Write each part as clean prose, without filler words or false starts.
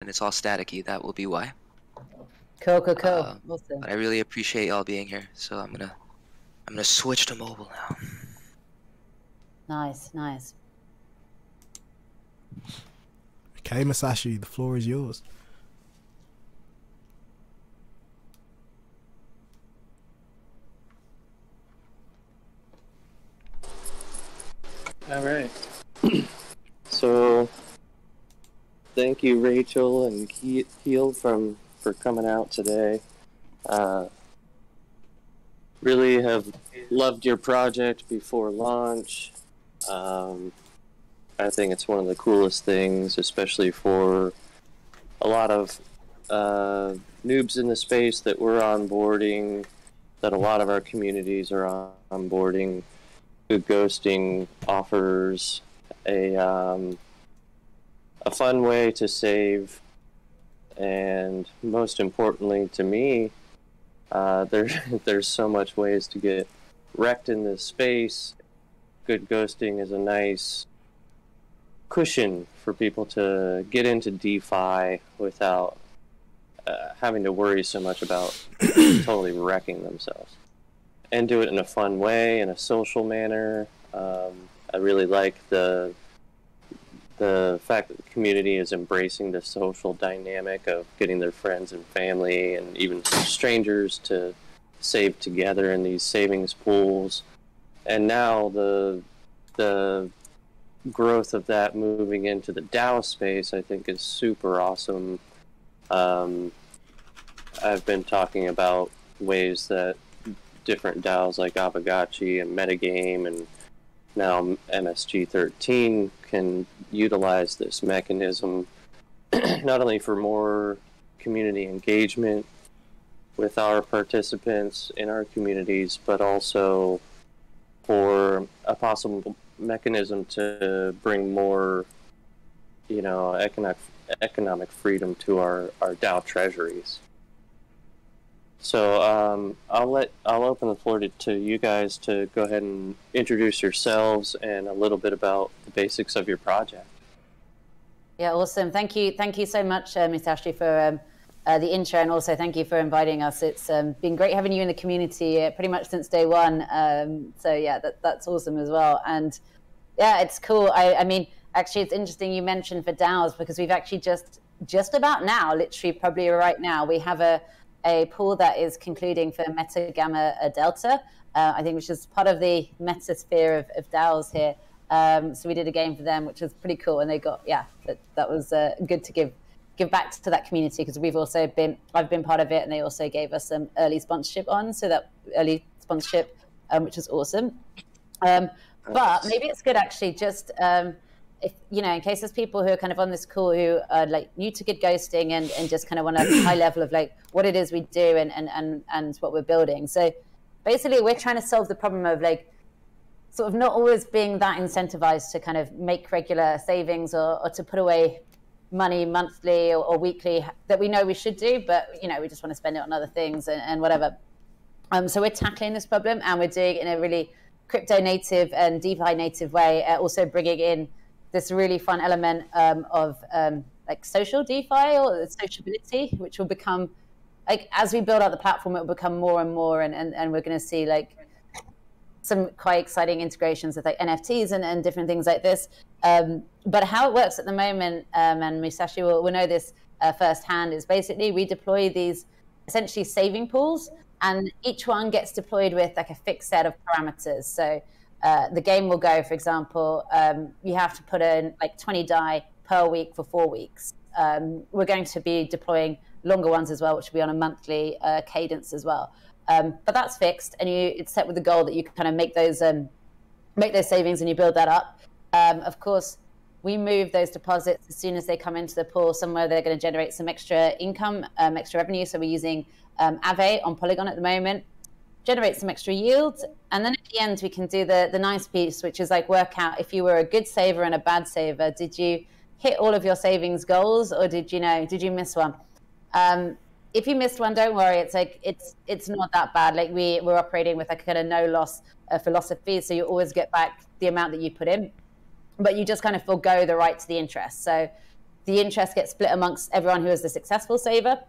and it's all staticky, that will be why. Cool. Awesome. But I really appreciate y'all being here, so I'm gonna switch to mobile now. Nice. Okay, Masashi, the floor is yours. All right. So, thank you, Rachel and Keel, for coming out today. Really have loved your project before launch. I think it's one of the coolest things, especially for a lot of noobs in the space that we're onboarding, that a lot of our communities are onboarding. Good Ghosting offers a fun way to save, and most importantly to me, there's so much ways to get wrecked in this space. Good Ghosting is a nice cushion for people to get into DeFi without having to worry so much about totally wrecking themselves, and do it in a fun way, in a social manner. I really like the fact that the community is embracing the social dynamic of getting their friends and family and even strangers to save together in these savings pools. And now the growth of that moving into the DAO space, I think, is super awesome. I've been talking about ways that different DAOs like Aavegotchi and MetaGame and now MSG13 can utilize this mechanism not only for more community engagement with our participants in our communities, but also for a possible mechanism to bring more, economic freedom to our DAO treasuries. So I'll open the floor to you guys to go ahead and introduce yourselves and a little bit about the basics of your project. Yeah, awesome. Thank you so much, Masashi, for the intro, and also thank you for inviting us. It's been great having you in the community pretty much since day one. So yeah, that's awesome as well. And yeah, it's cool. I mean, actually, it's interesting you mentioned for DAOs, because we've actually just about now, literally probably right now, we have a pool that is concluding for MetaGamma Delta, I think, which is part of the metasphere of DAOs here. So we did a game for them, which was pretty cool, and they got, that was good to give back to that community, because I've been part of it, and they also gave us some early sponsorship which was awesome. But maybe it's good actually just if in case there's people who are kind of on this call who are like new to Good Ghosting and just kind of want a high level of like what it is we do and what we're building. So basically we're trying to solve the problem of like sort of not always being that incentivized to kind of make regular savings or to put away money monthly or weekly that we know we should do, but we just want to spend it on other things and whatever. So we're tackling this problem, and we're doing it in a really crypto native and DeFi native way, also bringing in this really fun element of like social DeFi or sociability, which will become, like, as we build out the platform, it will become more and more, and we're going to see like some quite exciting integrations with like NFTs and different things like this. But how it works at the moment, and Musashi will know this firsthand, is basically we deploy these essentially saving pools, and each one gets deployed with like a fixed set of parameters. So the game will go, for example, you have to put in like 20 DAI per week for 4 weeks. We're going to be deploying longer ones as well, which will be on a monthly cadence as well. But that's fixed, and it's set with the goal that you can kind of make those savings and you build that up. Of course, we move those deposits as soon as they come into the pool somewhere. They're going to generate some extra income, extra revenue. So we're using Aave on Polygon at the moment, generate some extra yield, and then at the end we can do the nice piece, which is like work out if you were a good saver and a bad saver. Did you hit all of your savings goals, or did you miss one? If you missed one, don't worry. It's like it's not that bad. Like we're operating with like a kind of no loss philosophy, so you always get back the amount that you put in, but you just kind of forego the right to the interest. So the interest gets split amongst everyone who is the successful saver.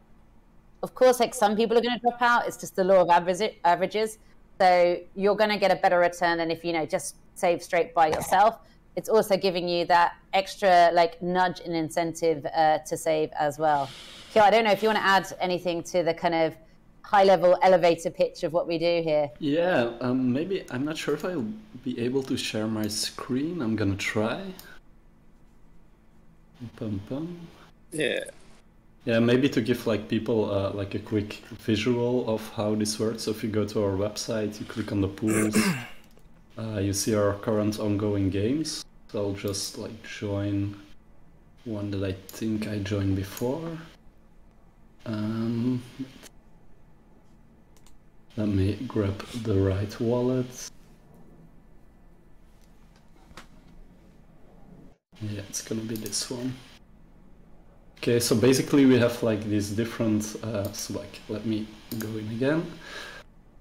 Of course, like some people are going to drop out. It's just the law of averages. So you're going to get a better return than if, just save straight by yourself. It's also giving you that extra like nudge and incentive to save as well. Kyo, I don't know if you want to add anything to the kind of high-level elevator pitch of what we do here. Yeah, maybe, I'm not sure if I'll be able to share my screen. I'm gonna try. Yeah. Yeah, maybe to give like people like a quick visual of how this works. So if you go to our website, you click on the pools, you see our current ongoing games. So I'll just like join one that I think I joined before. Let me grab the right wallet. Yeah, it's gonna be this one. Okay, so basically we have like these different, so like, let me go in again.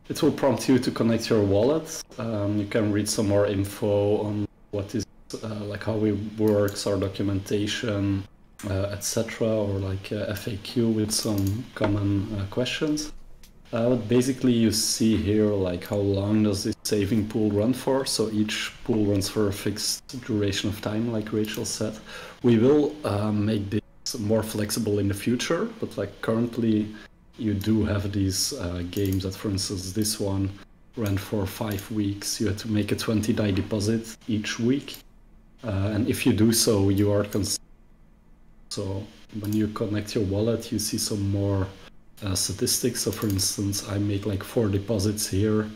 It will prompt you to connect your wallet. You can read some more info on what is, like how it works, our documentation, etc. or like FAQ with some common questions. But basically you see here like how long does this saving pool run for. So each pool runs for a fixed duration of time, like Rachel said. We will make this more flexible in the future, but like currently you do have these games that, for instance, this one ran for 5 weeks. You had to make a 20 die deposit each week, and if you do so, you are so when you connect your wallet, you see some more statistics. So for instance, I made like 4 deposits here,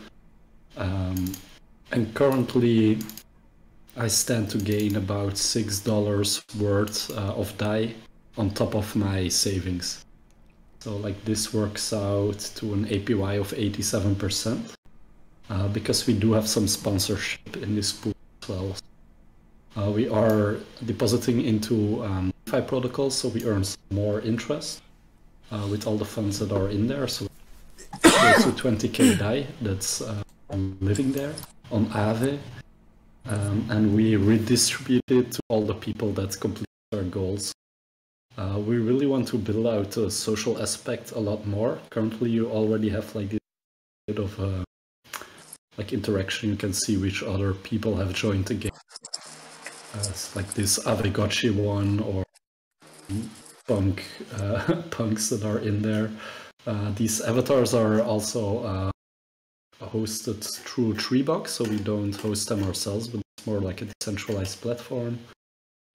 and currently I stand to gain about $6 worth of die on top of my savings. So like this works out to an APY of 87%, because we do have some sponsorship in this pool as well. We are depositing into DeFi protocols, so we earn some more interest with all the funds that are in there. So close to 20k DAI that's living there on Aave, and we redistribute it to all the people that complete their goals. We really want to build out the social aspect a lot more. Currently, you already have like this bit of like interaction. You can see which other people have joined the game. It's like this Avegotchi one or punks that are in there. These avatars are also hosted through Treebox, so we don't host them ourselves, but it's more like a decentralized platform.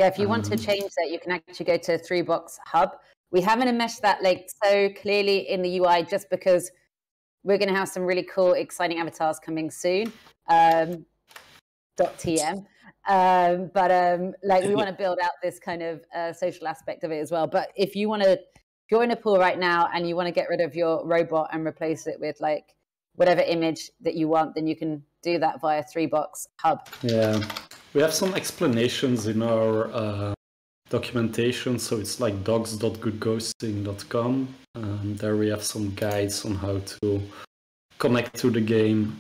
Yeah, if you want to change that, you can actually go to 3box Hub. We haven't enmeshed that like so clearly in the UI just because we're going to have some really cool, exciting avatars coming soon. .tm. Like we want to build out this kind of social aspect of it as well. But if you want to join a pool right now and you want to get rid of your robot and replace it with like whatever image that you want, then you can do that via 3box Hub. Yeah. We have some explanations in our documentation, so it's like docs.goodghosting.com. There we have some guides on how to connect to the game.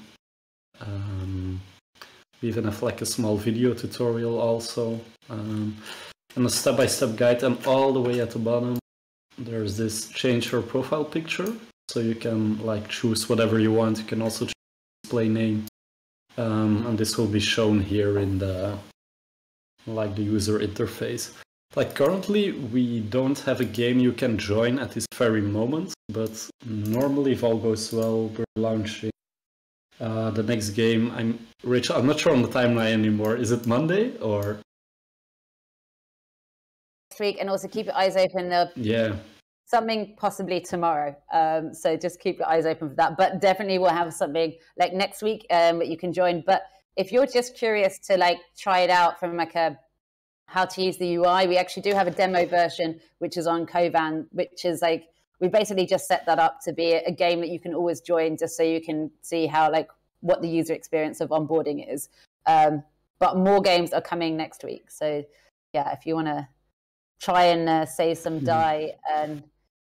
We even have like a small video tutorial also, and a step-by-step guide. And all the way at the bottom, there's this change your profile picture, so you can like choose whatever you want. You can also choose display name. And this will be shown here in the user interface. Like currently we don't have a game you can join at this very moment, but normally if all goes well, we're launching the next game. I'm not sure on the timeline anymore. Is it Monday or next week? And also keep your eyes open. Yeah. Something possibly tomorrow. So just keep your eyes open for that. But definitely we'll have something like next week that you can join. But if you're just curious to like try it out from like how to use the UI, we actually do have a demo version which is on Kovan, which is like we basically just set that up to be a game that you can always join just so you can see how like what the user experience of onboarding is. But more games are coming next week. So yeah, if you want to try and save some DAI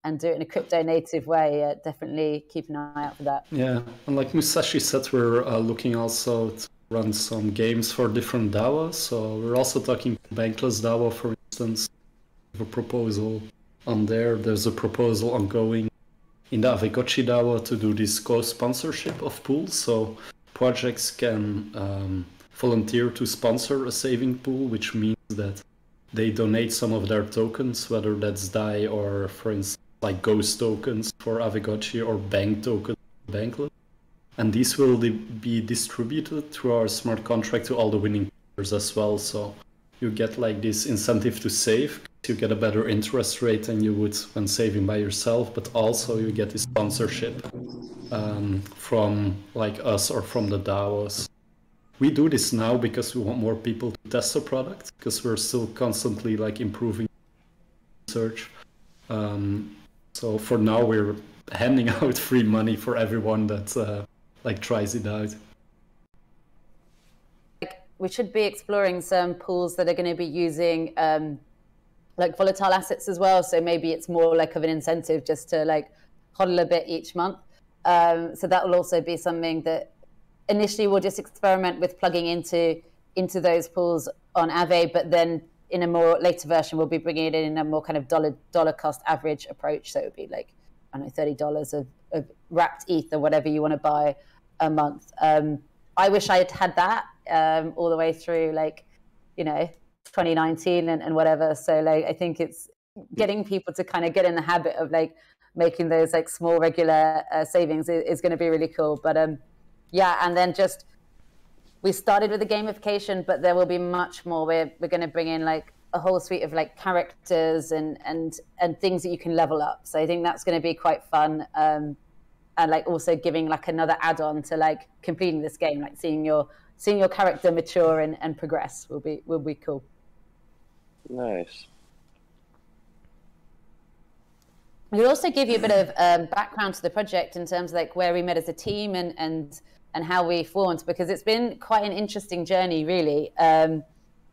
and do it in a crypto native way, definitely keep an eye out for that. Yeah, and like Musashi said, we're looking also to run some games for different DAOs. So we're also talking Bankless DAO, for instance. a proposal on there. There's a proposal ongoing in the Avekochi DAO to do this co-sponsorship of pools, so projects can volunteer to sponsor a saving pool, which means that they donate some of their tokens, whether that's DAI or, for instance, like Ghost tokens for Avekochi or bank tokens for Banklet. And these will be distributed through our smart contract to all the winning players as well. So you get like this incentive to save. You get a better interest rate than you would when saving by yourself, but also you get this sponsorship from like us or from the DAOs. We do this now because we want more people to test the product, because we're still constantly like improving research. So for now we're handing out free money for everyone that like tries it out. We should be exploring some pools that are going to be using like volatile assets as well. So maybe it's more like of an incentive just to like hodl a bit each month. So that will also be something that initially we'll just experiment with plugging into those pools on Aave, but then in a more later version we'll be bringing it in a more kind of dollar cost average approach. So it would be like, I don't know, $30 of wrapped ETH or whatever you want to buy a month. I wish I had had that all the way through, like, 2019 and whatever. So like, I think it's getting people to kind of get in the habit of like making those like small regular savings is going to be really cool. But yeah, and then just we started with the gamification, but there will be much more. We're going to bring in like a whole suite of like characters and things that you can level up. So I think that's going to be quite fun. And like also giving like another add-on to like completing this game, like seeing your character mature and progress will be cool. Nice. We'll also give you a bit of background to the project in terms of like where we met as a team and how we formed, because it's been quite an interesting journey, really. And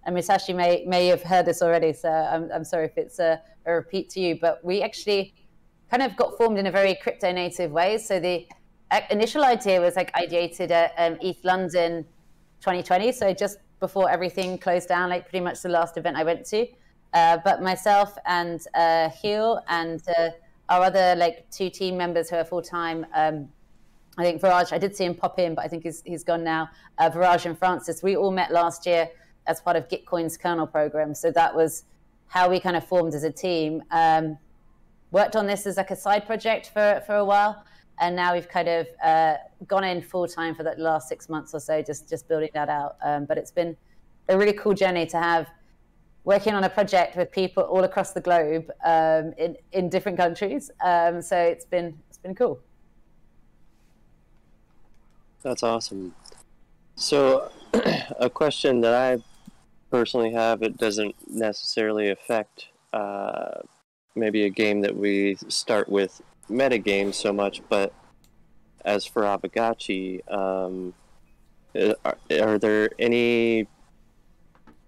Musashi may have heard this already, so I'm sorry if it's a repeat to you, but we actually kind of got formed in a very crypto native way. So the initial idea was like ideated at ETH London 2020, so just before everything closed down, like pretty much the last event I went to. But myself and Heel and our other like 2 team members who are full-time, I think Viraj, I did see him pop in, but I think he's gone now. Viraj and Francis, we all met last year as part of Gitcoin's kernel program. So that was how we kind of formed as a team. Worked on this as like a side project for a while. And now we've kind of gone in full-time for the last 6 months or so, just building that out. But it's been a really cool journey to have working on a project with people all across the globe in different countries. So it's been cool. That's awesome. So a question that I personally have, it doesn't necessarily affect maybe a game that we start with MetaGame so much, but as for Aavegotchi, are there any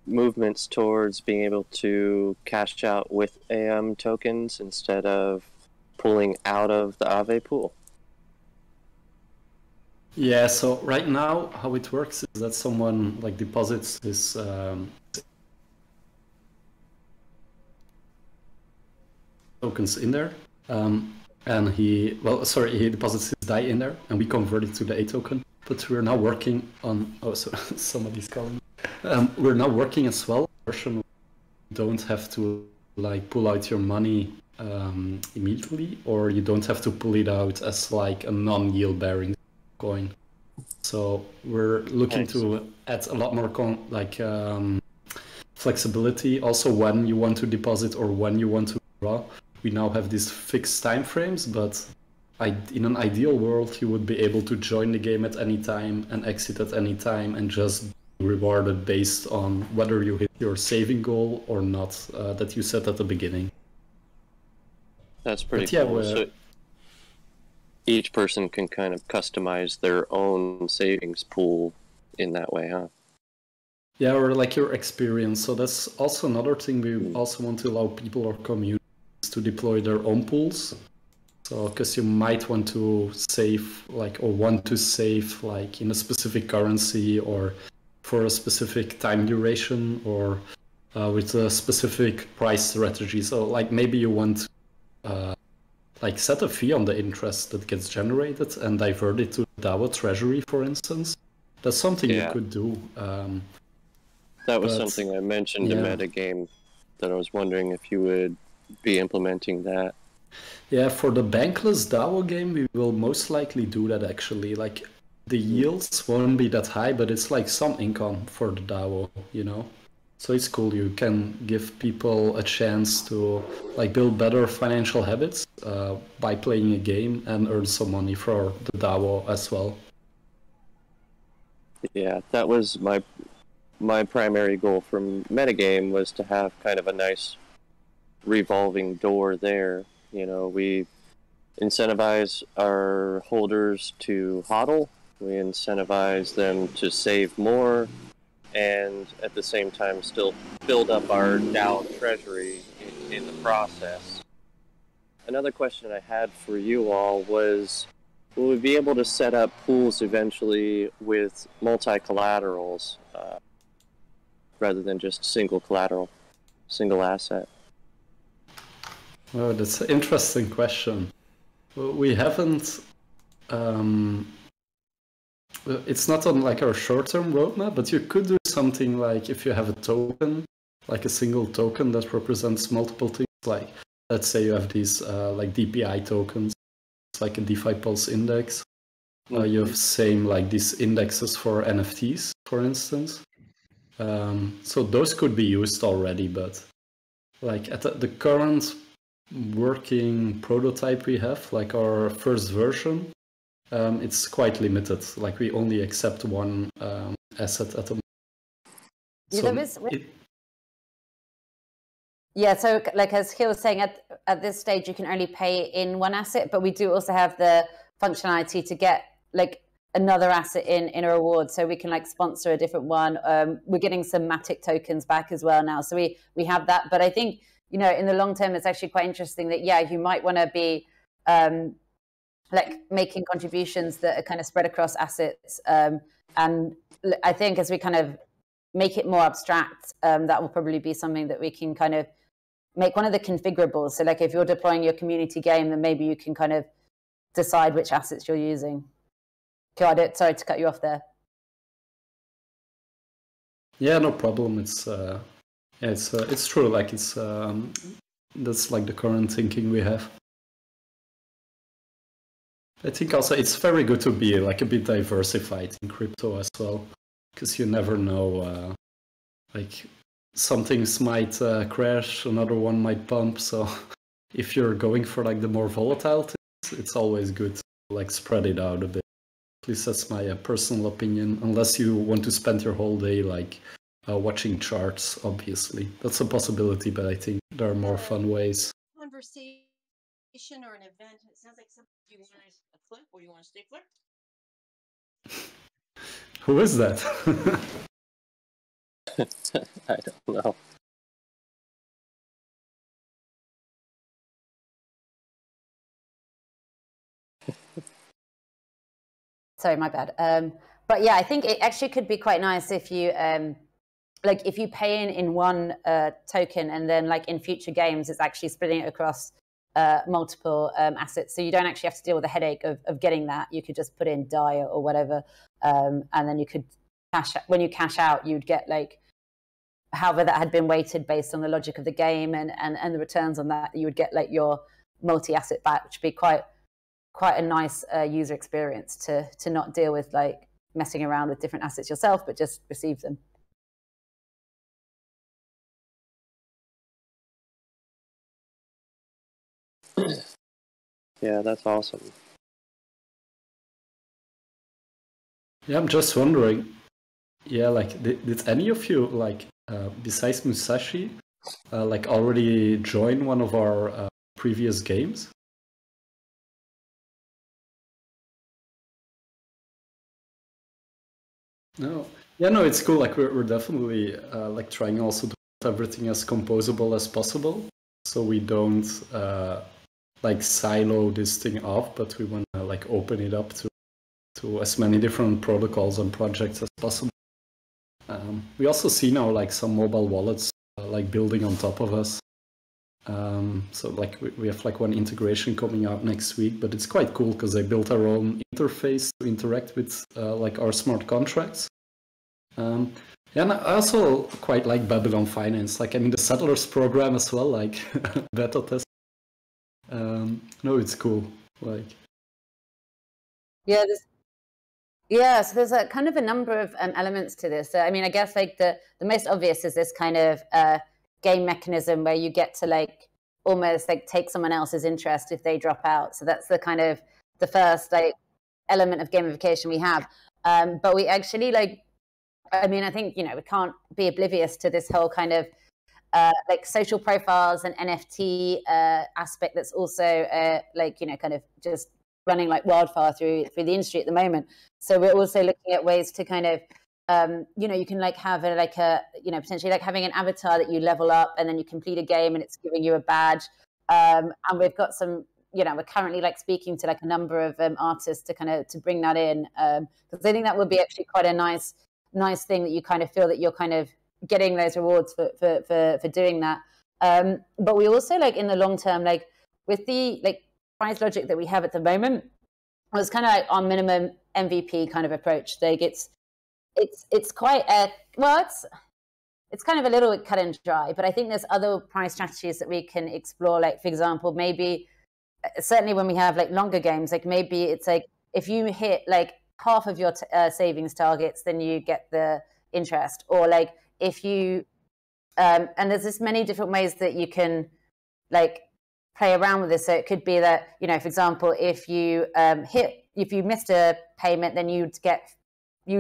movements towards being able to cash out with AM tokens instead of pulling out of the Aave pool? Yeah, so right now how it works is that someone like deposits his tokens in there, and he deposits his DAI in there, and we convert it to the A token. But we're now working on, somebody's calling. We're now working as well on a version where you don't have to like pull out your money immediately, or you don't have to pull it out as like a non-yield bearing coin. So we're looking to add a lot more flexibility also when you want to deposit or when you want to draw. We now have these fixed time frames, but in an ideal world you would be able to join the game at any time and exit at any time and just be rewarded based on whether you hit your saving goal or not that you set at the beginning. That's pretty cool. So each person can kind of customize their own savings pool in that way, huh? Yeah, or like your experience. So that's also another thing. We also want to allow people or communities to deploy their own pools. So because you might want to save in a specific currency or for a specific time duration, or with a specific price strategy. So like maybe you want to like set a fee on the interest that gets generated and divert it to the DAO treasury, for instance. That's something you could do. That was something I mentioned in MetaGame, that I was wondering if you would be implementing that. Yeah, for the bankless DAO game, we will most likely do that actually. Like, the yields won't be that high, but it's like some income for the DAO, you know? So it's cool. You can give people a chance to like build better financial habits by playing a game and earn some money for the DAO as well. Yeah, that was my primary goal from MetaGame, was to have kind of a nice revolving door there. You know, we incentivize our holders to hodl, we incentivize them to save more, and at the same time still build up our DAO treasury in the process. Another question I had for you all was, will we be able to set up pools eventually with multi-collaterals rather than just single collateral, single asset? Oh, that's an interesting question. Well, we haven't... it's not on like our short-term roadmap, but you could do something like if you have a token, like a single token that represents multiple things. Like, let's say you have these like DPI tokens, it's like a DeFi Pulse index. You have same like these indexes for NFTs, for instance. So those could be used already, but like at the current working prototype we have, like our first version, it's quite limited. Like we only accept one asset at the moment. So like as Gil was saying, at this stage you can only pay in one asset, but we do also have the functionality to get like another asset in a reward, so we can like sponsor a different one. We're getting some Matic tokens back as well now, so we have that. But I think, you know, in the long term, it's actually quite interesting that you might want to be like making contributions that are kind of spread across assets. And I think as we kind of make it more abstract, that will probably be something that we can kind of make one of the configurables. So like if you're deploying your community game, then maybe you can kind of decide which assets you're using. Sorry to cut you off there. Yeah, no problem. It's true. Like that's like the current thinking we have. I think also it's very good to be like a bit diversified in crypto as well, because you never know. Like some things might crash, another one might pump. So if you're going for like the more volatile things, it's always good to like spread it out a bit. At least that's my personal opinion, unless you want to spend your whole day like watching charts, obviously. That's a possibility, but I think there are more fun ways. Conversation or an event, it sounds like something. Do you want a flip or you want a stick flip? Who is that? I don't know. Sorry, my bad. But yeah, I think it actually could be quite nice if you like if you pay in one token, and then like in future games, it's actually splitting it across multiple assets. So you don't actually have to deal with the headache of getting that. You could just put in DAI or whatever, and then you could when you cash out, you'd get like however that had been weighted based on the logic of the game and the returns on that. You would get like your multi-asset back, which would be quite a nice user experience to not deal with like messing around with different assets yourself, but just receive them. Yeah, that's awesome. Yeah, I'm just wondering. Yeah, like did any of you like besides Musashi like already join one of our previous games? No. Yeah, no, it's cool. Like we're definitely like trying also to put everything as composable as possible, so we don't like silo this thing off, but we want to like open it up to as many different protocols and projects as possible. We also see now like some mobile wallets like building on top of us. So like we have like one integration coming out next week, but it's quite cool because they built our own interface to interact with like our smart contracts. Yeah, and I also quite like Babylon Finance. Like, I mean, the Settlers program as well, like beta test. No, it's cool. Like, so there's a kind of a number of elements to this. So, I mean, I guess like the most obvious is this kind of game mechanism where you get to like almost like take someone else's interest if they drop out. So that's the kind of the first like element of gamification we have. But we actually like, I mean, I think, we can't be oblivious to this whole kind of like social profiles and NFT aspect that's also like, kind of just running like wildfire through the industry at the moment. So we're also looking at ways to kind of, you can like have potentially like having an avatar that you level up and then you complete a game and it's giving you a badge. And we've got some, we're currently like speaking to like a number of artists to bring that in. Because I think that would be actually quite a nice thing that you kind of feel that you're kind of getting those rewards for doing that. But we also like in the long term, like with the like prize logic that we have at the moment, was kind of like our minimum MVP kind of approach. Like it's quite it's kind of a little bit cut and dry, but I think there's other prize strategies that we can explore. Like for example, maybe certainly when we have like longer games, like maybe it's like if you hit like half of your savings targets, then you get the interest, or like if you and there's just many different ways that you can like play around with this. So it could be that, for example, if you missed a payment, then you'd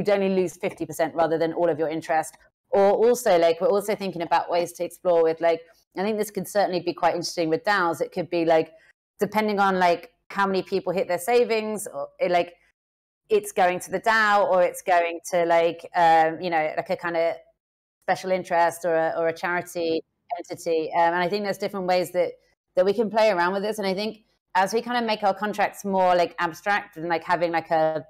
only lose 50% rather than all of your interest. Or also like we're also thinking about ways to explore with like, I think this could certainly be quite interesting with DAOs. It could be like depending on like how many people hit their savings, or like it's going to the DAO, or it's going to like like a kind of special interest or a charity entity. And I think there's different ways that we can play around with this. And I think as we kind of make our contracts more like abstract and like having like a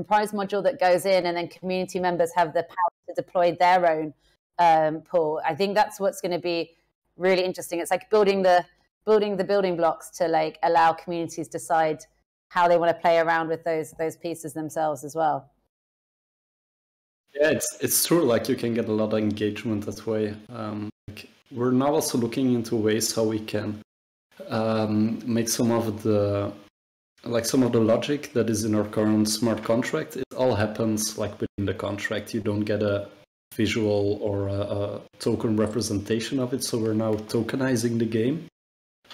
prize module that goes in, and then community members have the power to deploy their own pool, I think that's what's going to be really interesting. It's like building the building blocks to like allow communities decide how they want to play around with those pieces themselves as well. Yeah, it's true. Like you can get a lot of engagement that way. Like we're now also looking into ways how we can make some of the logic that is in our current smart contract. It all happens like within the contract. You don't get a visual or a token representation of it. So we're now tokenizing the game.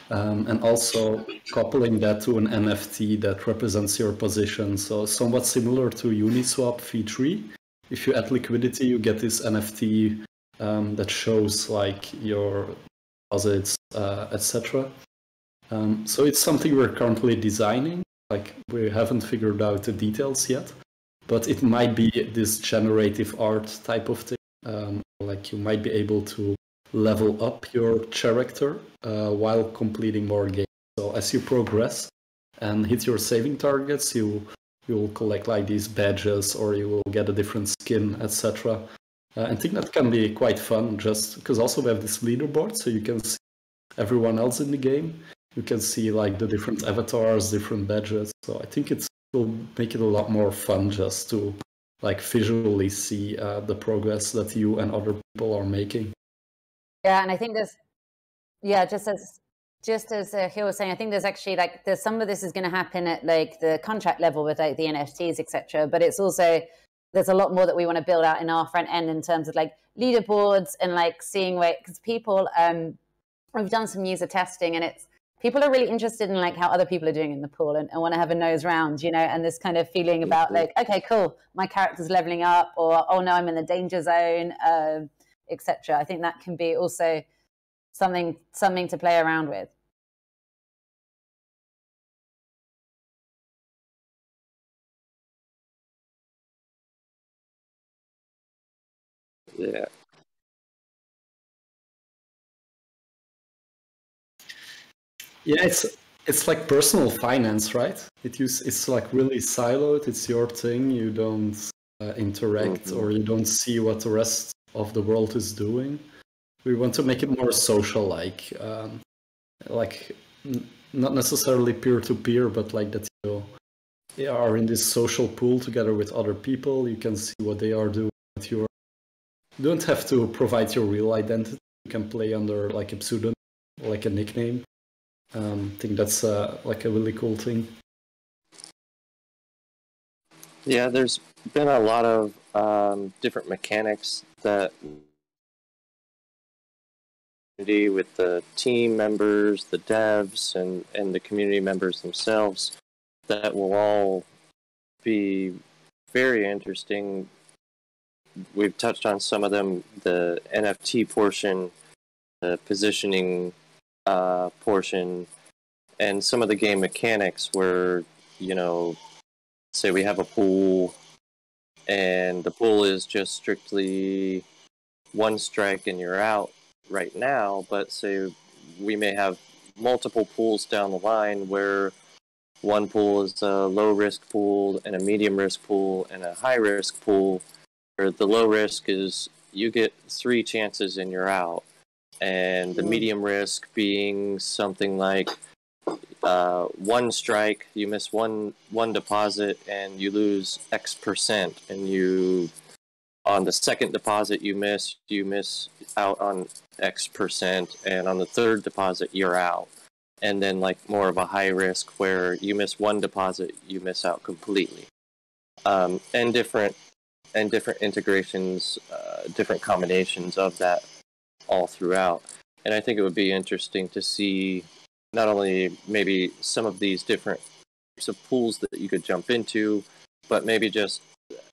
And also coupling that to an NFT that represents your position. So somewhat similar to Uniswap V3. If you add liquidity, you get this NFT that shows like your deposits, etc. So it's something we're currently designing. Like we haven't figured out the details yet, but it might be this generative art type of thing. Like you might be able to level up your character while completing more games. So as you progress and hit your saving targets, you will collect like these badges, or you will get a different skin, etc. I think that can be quite fun, just because also we have this leaderboard, so you can see everyone else in the game. You can see like the different avatars, different badges. So I think it will make it a lot more fun just to like visually see the progress that you and other people are making. Yeah, and I think there's, just as Hill was saying, I think there's actually like there's some of this is going to happen at like the contract level with like the NFTs, etc. But it's also there's a lot more that we want to build out in our front end in terms of like leaderboards and like seeing where, because people we've done some user testing, and it's people are really interested in like how other people are doing in the pool and want to have a nose round, and this kind of feeling about like, okay, cool, my character's leveling up, or oh no, I'm in the danger zone, etc. I think that can be also something to play around with. Yeah. Yeah, it's like personal finance, right? It's like really siloed. It's your thing. You don't interact or you don't see what the rest of the world is doing, we want to make it more social, not necessarily peer-to-peer, but like that you are in this social pool together with other people. You can see what they are doing. You don't have to provide your real identity. You can play under like a pseudonym, like a nickname. I think that's like a really cool thing. Yeah, there's been a lot of different mechanics that with the team members, the devs, and the community members themselves that will all be very interesting. We've touched on some of them, the NFT portion, the positioning portion, and some of the game mechanics where, you know, say we have a pool and the pool is just strictly one strike and you're out right now, but say we may have multiple pools down the line where one pool is a low risk pool and a medium risk pool and a high risk pool, where the low risk is you get 3 chances and you're out, and the medium risk being something like one strike, you miss one deposit and you lose X%, and you on the second deposit you miss out on X%, and on the third deposit you're out. And then like more of a high risk where you miss one deposit, you miss out completely. And different integrations, different combinations of that all throughout. And I think it would be interesting to see not only maybe some of these different types of pools that you could jump into, but maybe just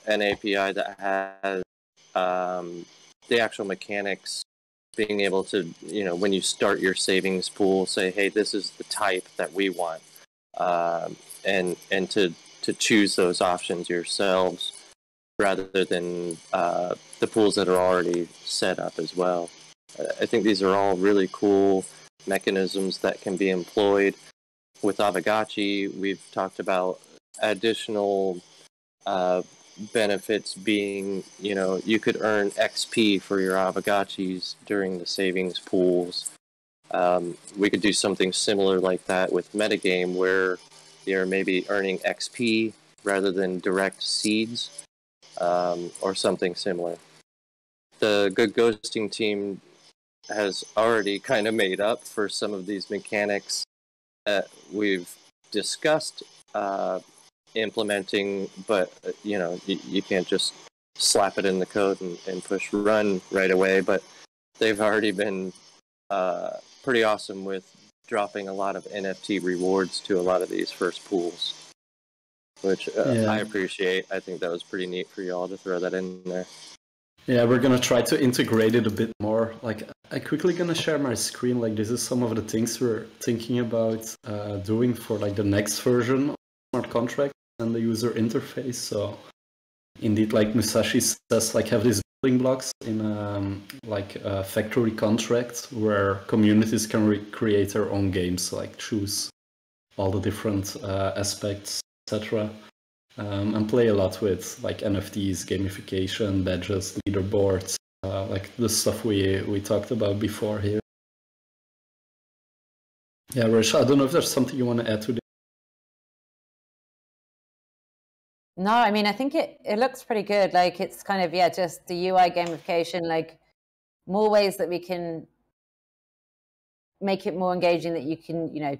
an API that has the actual mechanics, being able to, you know, when you start your savings pool, say, hey, this is the type that we want, and to choose those options yourselves rather than the pools that are already set up as well. I think these are all really cool mechanisms that can be employed. With Aavegotchi, we've talked about additional benefits being, you know, you could earn XP for your Aavegotchis during the savings pools. We could do something similar like that with MetaGame, where you're maybe earning XP rather than direct seeds, or something similar. The Good Ghosting team has already kind of made up for some of these mechanics that we've discussed implementing, but you know, you can't just slap it in the code and push run right away. But they've already been pretty awesome with dropping a lot of NFT rewards to a lot of these first pools, which I appreciate. I think that was pretty neat for y'all to throw that in there. Yeah, we're gonna try to integrate it a bit more. Like, I'm quickly gonna share my screen. Like, this is some of the things we're thinking about doing for like the next version of smart contract and the user interface. So, indeed, like Musashi says, like have these building blocks in like a factory contract where communities can create their own games, like choose all the different aspects, etc. And play a lot with like NFTs, gamification, badges, leaderboards, like the stuff we talked about before here. Yeah, Rish, I don't know if there's something you want to add to this. No, I mean, I think it looks pretty good. Like, it's kind of, yeah, just the UI gamification, like more ways that we can make it more engaging, that you can, you know,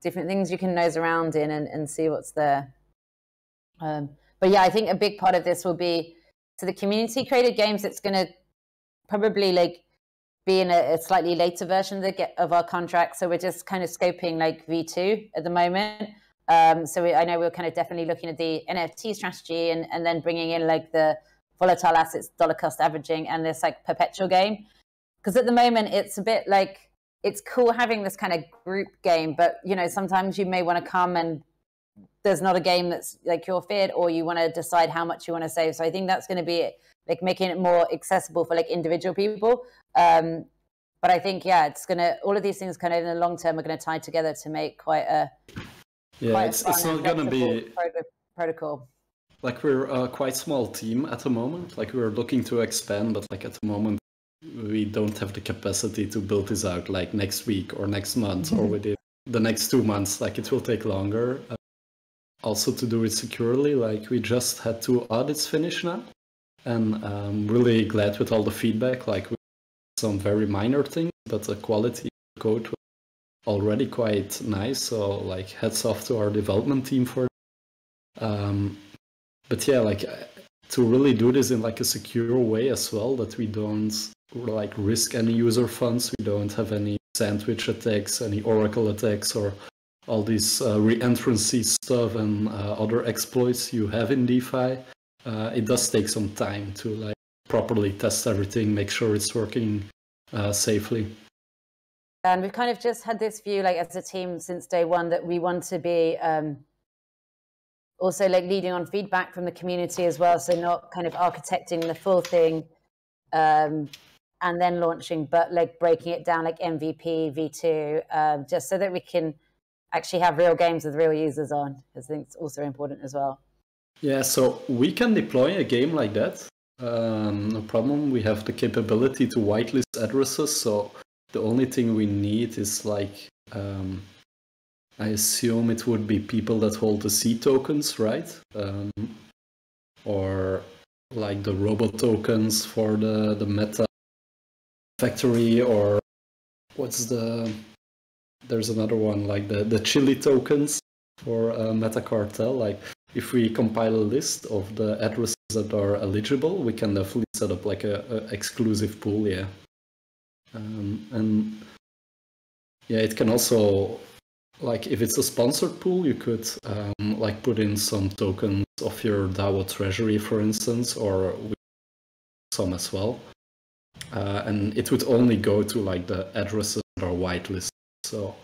different things you can nose around in and see what's there. But yeah, I think a big part of this will be, so the community created games, it's going to probably like be in a slightly later version of our contract. So we're just kind of scoping like V2 at the moment. So I know we're kind of definitely looking at the NFT strategy and then bringing in like the volatile assets, dollar cost averaging, and this like perpetual game. Because at the moment it's a bit like, it's cool having this kind of group game, but you know, sometimes you may want to come and there's not a game that's like your fit, or you want to decide how much you want to save. So I think that's going to be like making it more accessible for like individual people. But I think, yeah, it's going to, all of these things kind of in the long term are going to tie together to make quite a, it's not going to be protocol. Like, we're a quite small team at the moment. Like, we're looking to expand, but like at the moment we don't have the capacity to build this out like next week or next month or within the next 2 months. Like it will take longer. Also to do it securely, like we just had 2 audits finish now, and I'm really glad with all the feedback. Like some very minor things, but the quality of code was already quite nice. So like hats off to our development team for it. But yeah, like to really do this in like a secure way as well, that we don't like risk any user funds, we don't have any sandwich attacks, any Oracle attacks, or all these re-entrancy stuff and other exploits you have in DeFi. It does take some time to like properly test everything, make sure it's working safely. And we've kind of just had this view, like as a team since day one, that we want to be also like leading on feedback from the community as well. So not kind of architecting the full thing and then launching, but like breaking it down like MVP, V2, just so that we can actually have real games with real users on. I think it's also important as well. Yeah, so we can deploy a game like that. No problem. We have the capability to whitelist addresses. So the only thing we need is like, I assume it would be people that hold the C tokens, right? Or like the robot tokens for the meta factory, or there's another one like the chili tokens for meta cartel. Like if we compile a list of the addresses that are eligible, we can definitely set up like a exclusive pool, yeah. And yeah, it can also, like if it's a sponsored pool, you could like put in some tokens of your DAO treasury, for instance, or some as well. And it would only go to like the addresses that are whitelisted, so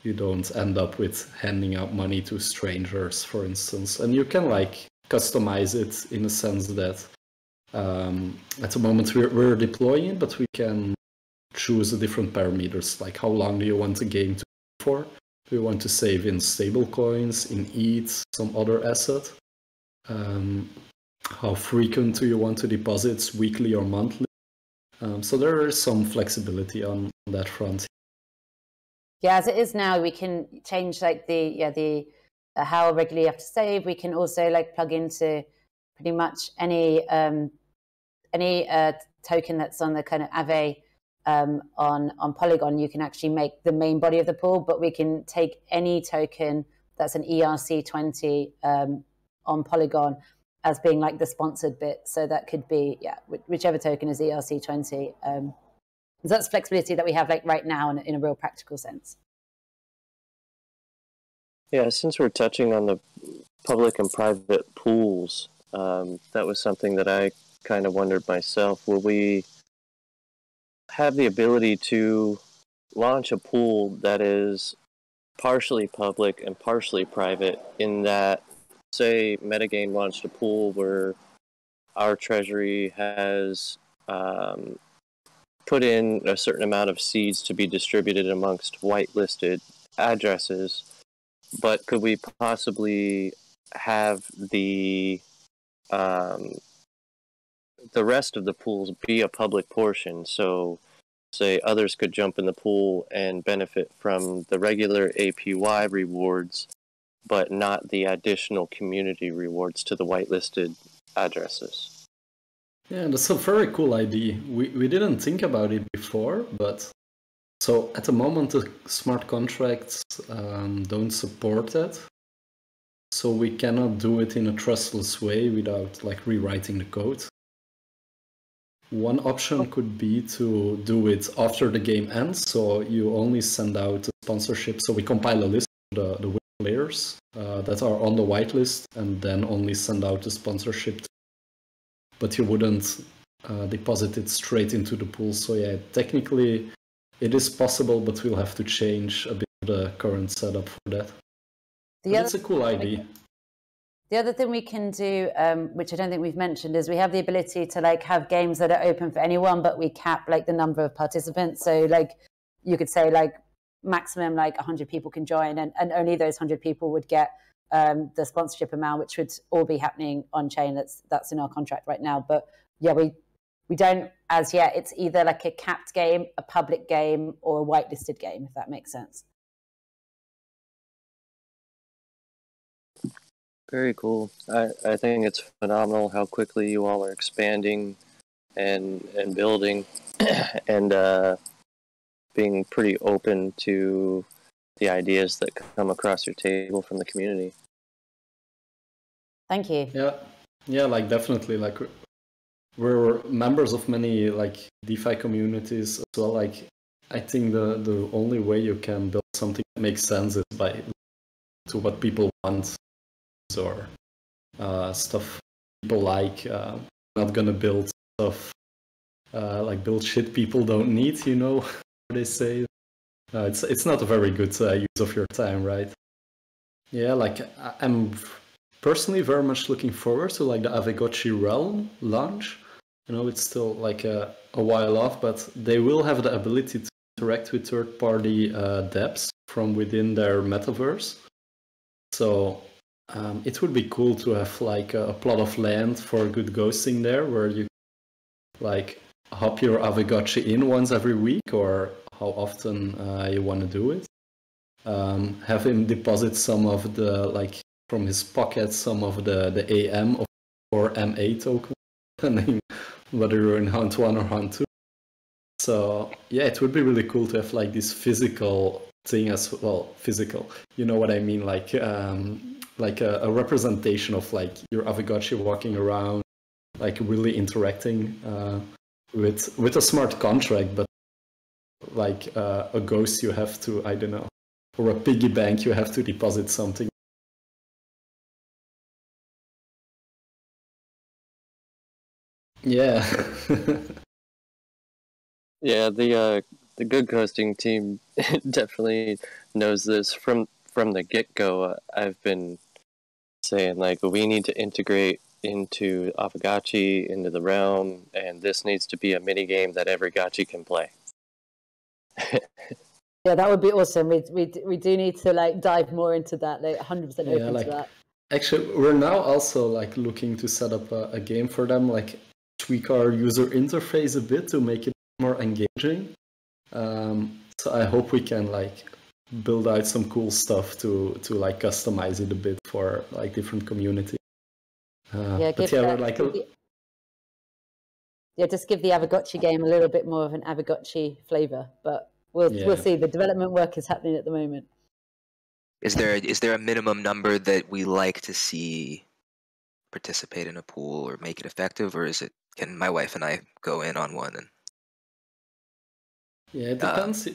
you don't end up with handing out money to strangers, for instance. And you can like customize it in a sense that at the moment we're deploying it, but we can choose the different parameters, like how long do you want the game to be for? Do you want to save in stable coins, in ETH, some other asset? How frequent do you want to deposit, weekly or monthly? So there is some flexibility on that front. Yeah, as it is now, we can change like the how regularly you have to save. We can also like plug into pretty much any token that's on the kind of Aave on Polygon. You can actually make the main body of the pool, but we can take any token that's an ERC20 on Polygon as being like the sponsored bit. So that could be, yeah, whichever token is ERC20. So that's flexibility that we have like right now in a real practical sense. Yeah, since we're touching on the public and private pools, that was something that I kind of wondered myself. Will we have the ability to launch a pool that is partially public and partially private, in that, say, MetaGame launched a pool where our treasury has put in a certain amount of seeds to be distributed amongst whitelisted addresses, but could we possibly have the rest of the pools be a public portion? So say others could jump in the pool and benefit from the regular APY rewards, but not the additional community rewards to the whitelisted addresses. Yeah, that's a very cool idea. We didn't think about it before, but so at the moment the smart contracts don't support that. So we cannot do it in a trustless way without like rewriting the code. One option could be to do it after the game ends, so you only send out a sponsorship. So we compile a list of the players that are on the whitelist, and then only send out the sponsorship. But you wouldn't deposit it straight into the pool. So yeah, technically it is possible, but we'll have to change a bit of the current setup for that. It's a cool idea. The other thing we can do, which I don't think we've mentioned, is we have the ability to like have games that are open for anyone, but we cap like the number of participants. So like you could say like maximum like 100 people can join, and only those 100 people would get the sponsorship amount, which would all be happening on chain. That's in our contract right now. But yeah, we don't as yet. It's either like a capped game, a public game, or a whitelisted game, if that makes sense. Very cool. I think it's phenomenal how quickly you all are expanding and building and being pretty open to the ideas that come across your table from the community. Thank you. Yeah, like definitely, like we're members of many like DeFi communities as well. Like I think the only way you can build something that makes sense is by to what people want or stuff people like. Not gonna build stuff like build shit people don't need. You know what they say. It's not a very good use of your time, right? Yeah, like I'm personally very much looking forward to like the Aavegotchi Realm launch. You know, it's still like a while off, but they will have the ability to interact with third-party dApps from within their metaverse. So it would be cool to have like a plot of land for good ghosting there, where you like hop your Aavegotchi in once every week, or how often you want to do it. Have him deposit some of the like from his pocket some of the AM or MA token, depending whether you're in Hunt 1 or Hunt 2. So yeah, it would be really cool to have like this physical thing as well. Physical, you know what I mean? Like a representation of like your Aavegotchi walking around, like really interacting with a smart contract, but like a ghost you have to, I don't know, or a piggy bank you have to deposit something. Yeah. Yeah, the good ghosting team definitely knows this from the get-go. I've been saying like we need to integrate into Aavegotchi, into the realm, and this needs to be a mini game that every gotchi can play. Yeah, that would be awesome. We do need to like dive more into that. Like 100% open like, to that. Actually, we're now also like looking to set up a game for them, like tweak our user interface a bit to make it more engaging. So I hope we can like build out some cool stuff to like customize it a bit for like different community. Yeah, but yeah, we're like just give the Aavegotchi game a little bit more of an Aavegotchi flavor. But we'll see. The development work is happening at the moment. Is there a minimum number that we like to see participate in a pool or make it effective, or is it can my wife and I go in on one? And yeah, it depends.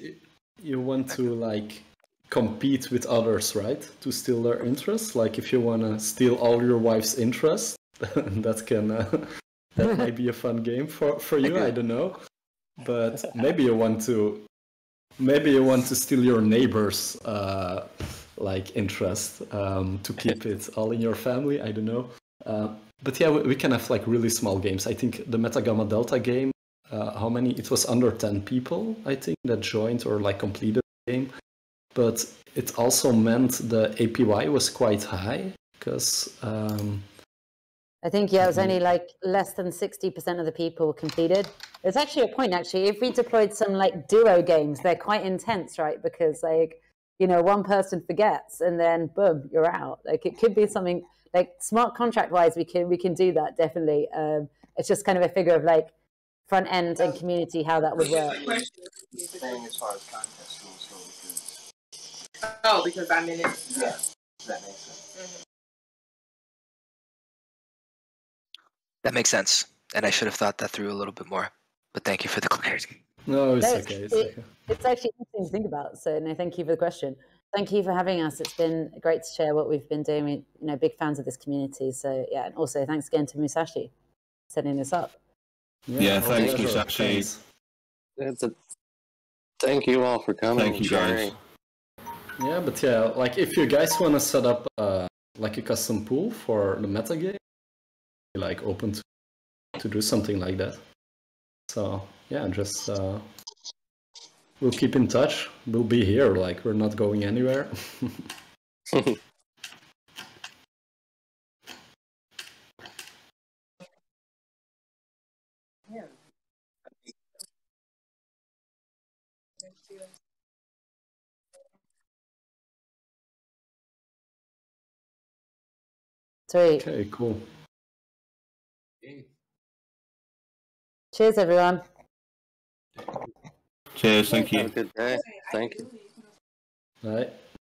You want to like compete with others, right? To steal their interest. Like if you want to steal all your wife's interest, that can that might be a fun game for you. I don't know, but maybe you want to steal your neighbor's like interest to keep it all in your family. I don't know. But yeah, we can have like really small games. I think the Meta Gamma Delta game, how many? It was under 10 people, I think, that joined or like completed the game. But it also meant the APY was quite high because I think, yeah, it was only like less than 60% of the people completed. There's actually a point, actually, if we deployed some like duo games, they're quite intense, right? Because like, you know, one person forgets and then boom, you're out. Like it could be something like smart contract wise, we can do that definitely. It's just kind of a figure of like front end and community, how that would work. Saying as far as contest rules go, because because I'm in it. Yeah, that makes sense. that makes sense, and I should have thought that through a little bit more. But thank you for the clarity. No, it's okay. It's actually interesting to think about. So no, thank you for the question. Thank you for having us. It's been great to share what we've been doing. You know, big fans of this community. So yeah, and also thanks again to Musashi setting this up. Yeah, thanks Musashi. Thank you all for coming. Thank you guys. Yeah, but yeah, like if you guys want to set up like a custom pool for the MetaGame, like open to do something like that. So yeah, just we'll keep in touch. We'll be here. Like we're not going anywhere. Sweet. Okay, cool. Cheers, everyone. Cheers, thank Have a you. good day. Thank you. Right.